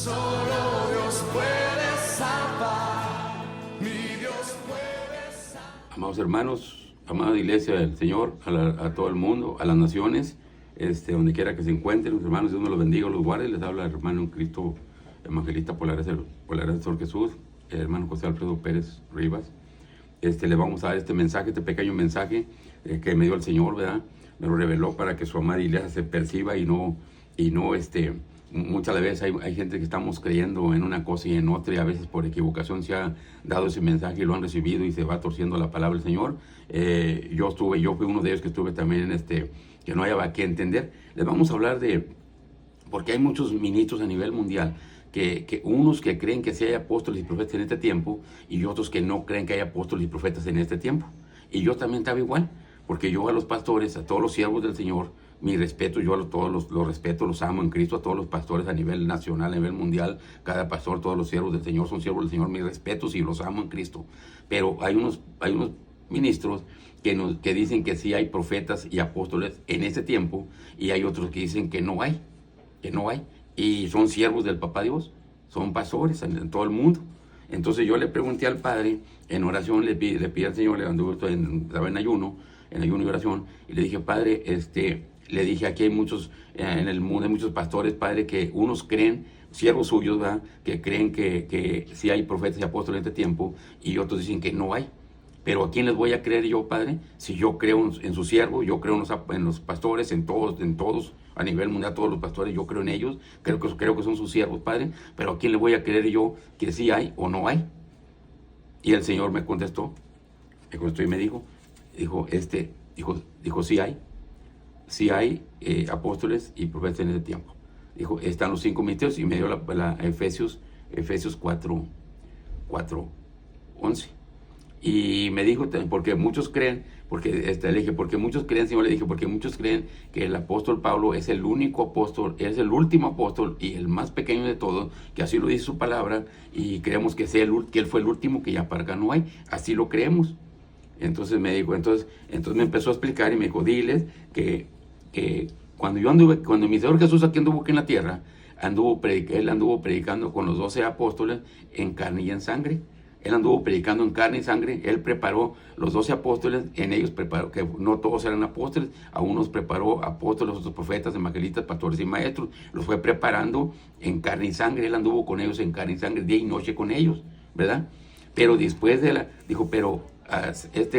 Solo Dios puede salvar, mi Dios puede salvar. Amados hermanos, amada iglesia del Señor, a todo el mundo, a las naciones, donde quiera que se encuentren, los hermanos, Dios me los bendiga, los guarde. Les habla el hermano en Cristo, evangelista por la gracia del Señor Jesús, el hermano José Alfredo Pérez Rivas. Le vamos a dar este mensaje, este pequeño mensaje que me dio el Señor, ¿verdad? Me lo reveló para que su amada iglesia se perciba y no, muchas veces hay gente que estamos creyendo en una cosa y en otra, y a veces por equivocación se ha dado ese mensaje y lo han recibido y se va torciendo la palabra del Señor. Yo fui uno de ellos que estuve también que no haya que entender. Les vamos a hablar porque hay muchos ministros a nivel mundial, que unos que creen que sí hay apóstoles y profetas en este tiempo, y otros que no creen que hay apóstoles y profetas en este tiempo. Y yo también estaba igual, porque yo a los pastores, a todos los siervos del Señor, mi respeto, yo a todos los respeto, los amo en Cristo, a todos los pastores a nivel nacional, a nivel mundial, cada pastor, todos los siervos del Señor son siervos del Señor, mis respetos y los amo en Cristo. Pero hay unos ministros que dicen que sí hay profetas y apóstoles en este tiempo, y hay otros que dicen que no hay. Y son siervos del Papá Dios, son pastores en todo el mundo. Entonces yo le pregunté al Padre, en oración, le pide al Señor, estaba en ayuno y oración, y le dije, Padre, le dije, aquí hay muchos, en el mundo hay muchos pastores, Padre, que unos creen, siervos suyos, ¿verdad?, que creen que sí hay profetas y apóstoles en este tiempo, y otros dicen que no hay. Pero ¿a quién les voy a creer yo, Padre? Si yo creo en su siervo, yo creo en los pastores, en todos, a nivel mundial, todos los pastores, yo creo en ellos, creo que son sus siervos, Padre, pero ¿a quién le voy a creer yo que sí hay o no hay? Y el Señor me contestó y me dijo, sí hay apóstoles y profetas en ese tiempo. Dijo, están los 5 ministerios, y me dio la Efesios 4:11. Y me dijo, porque muchos creen, le dije, porque muchos creen, Señor, le dije, porque muchos creen que el apóstol Pablo es el único apóstol, es el último apóstol y el más pequeño de todos, que así lo dice su palabra, y creemos que él fue el último, que ya para acá no hay, así lo creemos. Entonces me dijo, entonces me empezó a explicar y me dijo, diles que cuando mi Señor Jesús aquí anduvo en la tierra, él anduvo predicando con los 12 apóstoles en carne y en sangre. Él anduvo predicando en carne y sangre. Él preparó los 12 apóstoles, en ellos preparó, que no todos eran apóstoles, a unos preparó apóstoles, otros profetas, evangelistas, pastores y maestros. Los fue preparando en carne y sangre. Él anduvo con ellos en carne y sangre, día y noche con ellos, ¿verdad? Pero después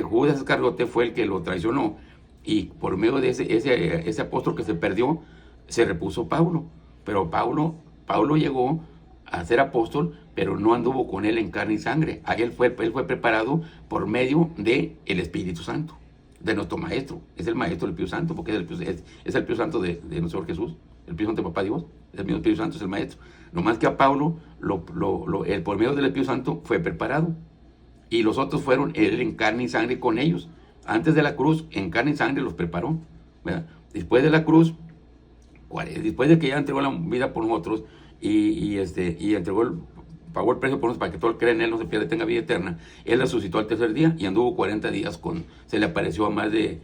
Judas Iscariote fue el que lo traicionó, y por medio de ese apóstol que se perdió, se repuso Pablo. Pero Pablo llegó a ser apóstol, pero no anduvo con él en carne y sangre. Él fue preparado por medio del Espíritu Santo, de nuestro Maestro. Es el Maestro del Espíritu Santo, porque es el Espíritu Santo de nuestro Señor Jesús, el Espíritu Santo de Papá Dios. El mismo Espíritu Santo es el Maestro. No más que a Pablo, por medio del Espíritu Santo fue preparado, y los otros fueron él en carne y sangre con ellos. Antes de la cruz, en carne y sangre los preparó, ¿verdad? Después de la cruz, después de que ya entregó la vida por nosotros, y pagó el precio por nosotros para que todo el que cree en él no se pierda, tenga vida eterna, él resucitó al tercer día y anduvo 40 días se le apareció a más de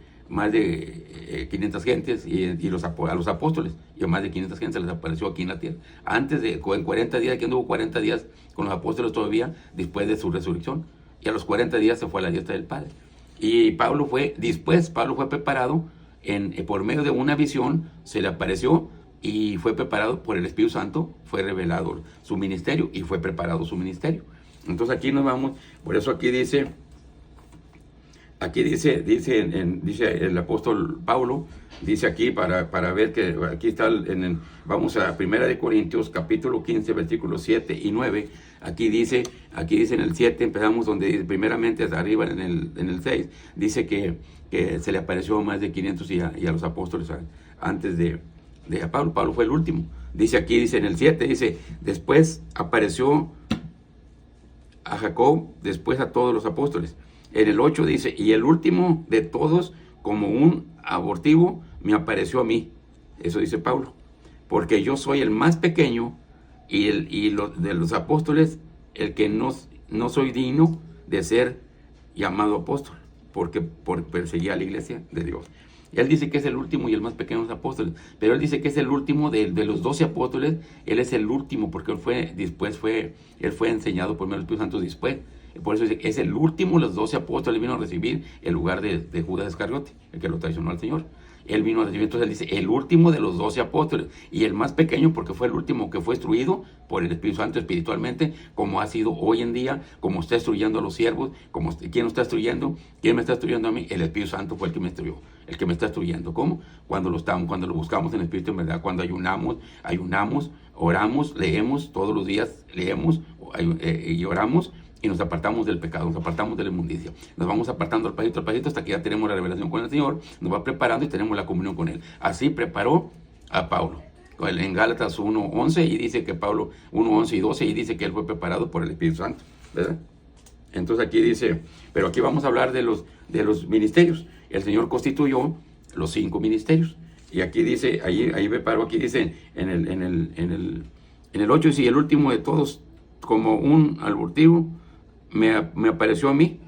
500 gentes a los apóstoles, y a más de 500 gentes se les apareció aquí en la tierra. En 40 días, que anduvo 40 días con los apóstoles todavía, después de su resurrección, y a los 40 días se fue a la diestra del Padre. Y Pablo fue preparado por medio de una visión, se le apareció, y fue preparado por el Espíritu Santo, fue revelado su ministerio y fue preparado su ministerio. Entonces aquí nos vamos, por eso aquí dice el apóstol Pablo, dice aquí para ver que aquí está, vamos a 1 Corintios capítulo 15, versículos 7 y 9, aquí dice en el 7, empezamos donde dice, primeramente hasta arriba en el 6, dice que se le apareció a más de 500 y a los apóstoles antes de Pablo. Pablo fue el último. Dice en el 7, dice, después apareció a Jacob, después a todos los apóstoles. En el 8 dice, y el último de todos, como un abortivo, me apareció a mí. Eso dice Pablo. Porque yo soy el más pequeño de los apóstoles, el que no soy digno de ser llamado apóstol, porque perseguía a la iglesia de Dios. Él dice que es el último y el más pequeño de los apóstoles, pero él dice que es el último de los 12 apóstoles. Él es el último porque él fue enseñado por medio del Espíritu Santo después. Por eso dice que es el último de los 12 apóstoles. Vino a recibir el lugar de Judas Iscariote, el que lo traicionó al Señor. Él vino a recibir, entonces él dice, el último de los 12 apóstoles, y el más pequeño porque fue el último que fue instruido por el Espíritu Santo espiritualmente, como ha sido hoy en día, como está instruyendo a los siervos. ¿Quién lo está instruyendo? ¿Quién me está instruyendo a mí? El Espíritu Santo fue el que me instruyó, el que me está instruyendo. ¿Cómo? Cuando lo buscamos en el Espíritu, en verdad, cuando ayunamos, oramos, leemos, todos los días leemos y oramos, y nos apartamos del pecado, nos apartamos de la inmundicia. Nos vamos apartando al pasito hasta que ya tenemos la revelación con el Señor, nos va preparando y tenemos la comunión con Él. Así preparó a Pablo. En Gálatas 1:11 y dice que Pablo, 1:11 y 12, y dice que él fue preparado por el Espíritu Santo, ¿verdad? Entonces aquí dice, pero aquí vamos a hablar de los ministerios. El Señor constituyó los 5 ministerios. Y aquí dice, ahí me paro, aquí dice en el 8, dice, y el último de todos, como un abortivo, me apareció a mí,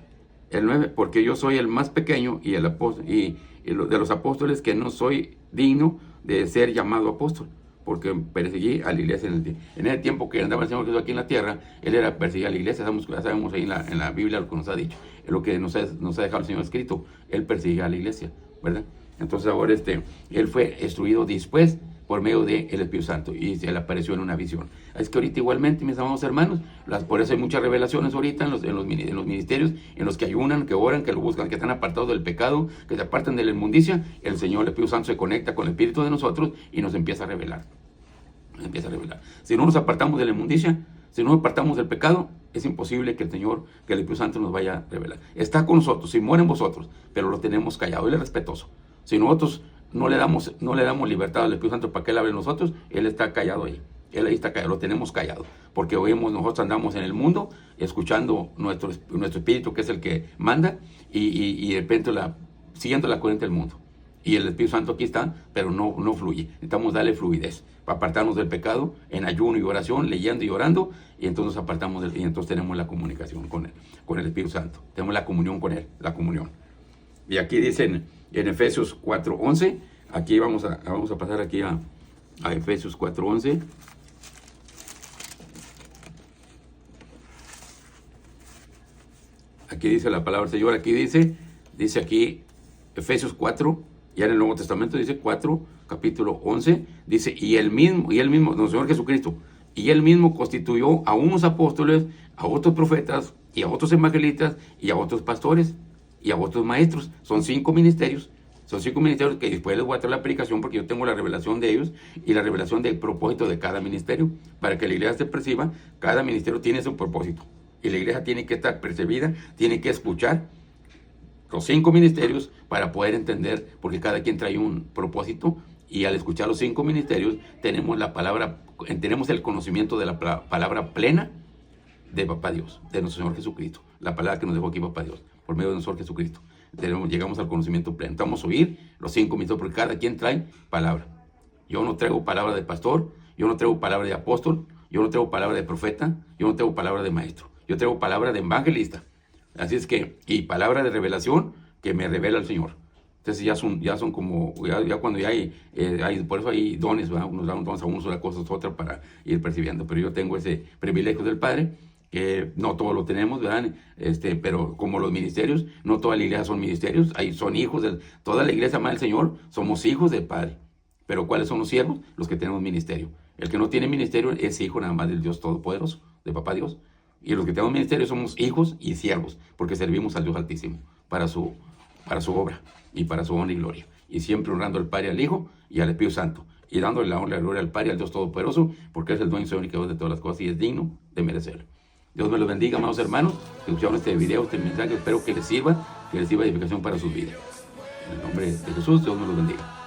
el 9, porque yo soy el más pequeño y de los apóstoles, que no soy digno de ser llamado apóstol, porque perseguí a la iglesia en el tiempo que andaba el Señor Jesús aquí en la tierra. Él era perseguir a la iglesia. Sabemos ahí en la Biblia lo que nos ha dicho, es lo que nos ha dejado el Señor escrito. Él perseguía a la iglesia, ¿verdad? Entonces ahora él fue instruido después por medio del Espíritu Santo, y se le apareció en una visión. Es que ahorita igualmente, mis amados hermanos, por eso hay muchas revelaciones ahorita en los ministerios, en los que ayunan, que oran, que lo buscan, que están apartados del pecado, que se apartan de la inmundicia. El Señor, el Espíritu Santo, se conecta con el Espíritu de nosotros y nos empieza a revelar. Si no nos apartamos de la inmundicia, si no nos apartamos del pecado, es imposible que el Espíritu Santo nos vaya a revelar. Está con nosotros, si muere en vosotros, pero lo tenemos callado. Él es respetuoso. Si nosotros no le damos libertad al Espíritu Santo para que Él hable en nosotros, Él está callado ahí. Él ahí está callado, lo tenemos callado. Porque nosotros andamos en el mundo escuchando nuestro espíritu, que es el que manda, y de repente siguiendo la corriente del mundo. Y el Espíritu Santo aquí está, pero no fluye. Necesitamos darle fluidez para apartarnos del pecado en ayuno y oración, leyendo y orando, y entonces nos apartamos y entonces tenemos la comunicación con el Espíritu Santo. Tenemos la comunión con Él, la comunión. Y aquí dicen en Efesios 4:11, aquí vamos a pasar aquí a Efesios 4:11. Aquí dice la palabra del Señor, aquí dice aquí Efesios 4, ya en el Nuevo Testamento dice 4, capítulo 11, dice, y él mismo, nuestro Señor Jesucristo, y Él mismo constituyó a unos apóstoles, a otros profetas, y a otros evangelistas, y a otros pastores, y a otros maestros. Son 5 ministerios. Son 5 ministerios que después les voy a traer la aplicación, porque yo tengo la revelación de ellos y la revelación del propósito de cada ministerio. Para que la iglesia se perciba, cada ministerio tiene su propósito. Y la iglesia tiene que estar percibida, tiene que escuchar los 5 ministerios para poder entender, porque cada quien trae un propósito. Y al escuchar los 5 ministerios, tenemos el conocimiento de la palabra plena de Papá Dios, de nuestro Señor Jesucristo. La palabra que nos dejó aquí Papá Dios, por medio de nuestro Señor Jesucristo. Llegamos al conocimiento pleno. Vamos a oír los 5 ministerios, porque cada quien trae palabra. Yo no traigo palabra de pastor, yo no traigo palabra de apóstol, yo no traigo palabra de profeta, yo no traigo palabra de maestro. Yo traigo palabra de evangelista. Así es que, y palabra de revelación que me revela el Señor. Entonces ya son como, ya cuando ya hay, por eso hay dones, ¿verdad? Nos dan dones a unos, una cosa a otra para ir percibiendo. Pero yo tengo ese privilegio del Padre, que no todos lo tenemos, ¿verdad? Pero como los ministerios, no toda la iglesia son ministerios, son hijos toda la iglesia ama al Señor, somos hijos del Padre. Pero ¿cuáles son los siervos? Los que tenemos ministerio. El que no tiene ministerio es hijo nada más del Dios Todopoderoso, de Papá Dios. Y los que tenemos ministerio somos hijos y siervos, porque servimos al Dios Altísimo para su obra y para su honra y gloria. Y siempre honrando al Padre, al Hijo y al Espíritu Santo. Y dándole la honra y la gloria al Padre y al Dios Todopoderoso, porque es el dueño y único Dios de todas las cosas y es digno de merecerlo. Dios me los bendiga, amados hermanos, que escucharon este video, este mensaje. Espero que les sirva de edificación para sus vidas. En el nombre de Jesús, Dios me los bendiga.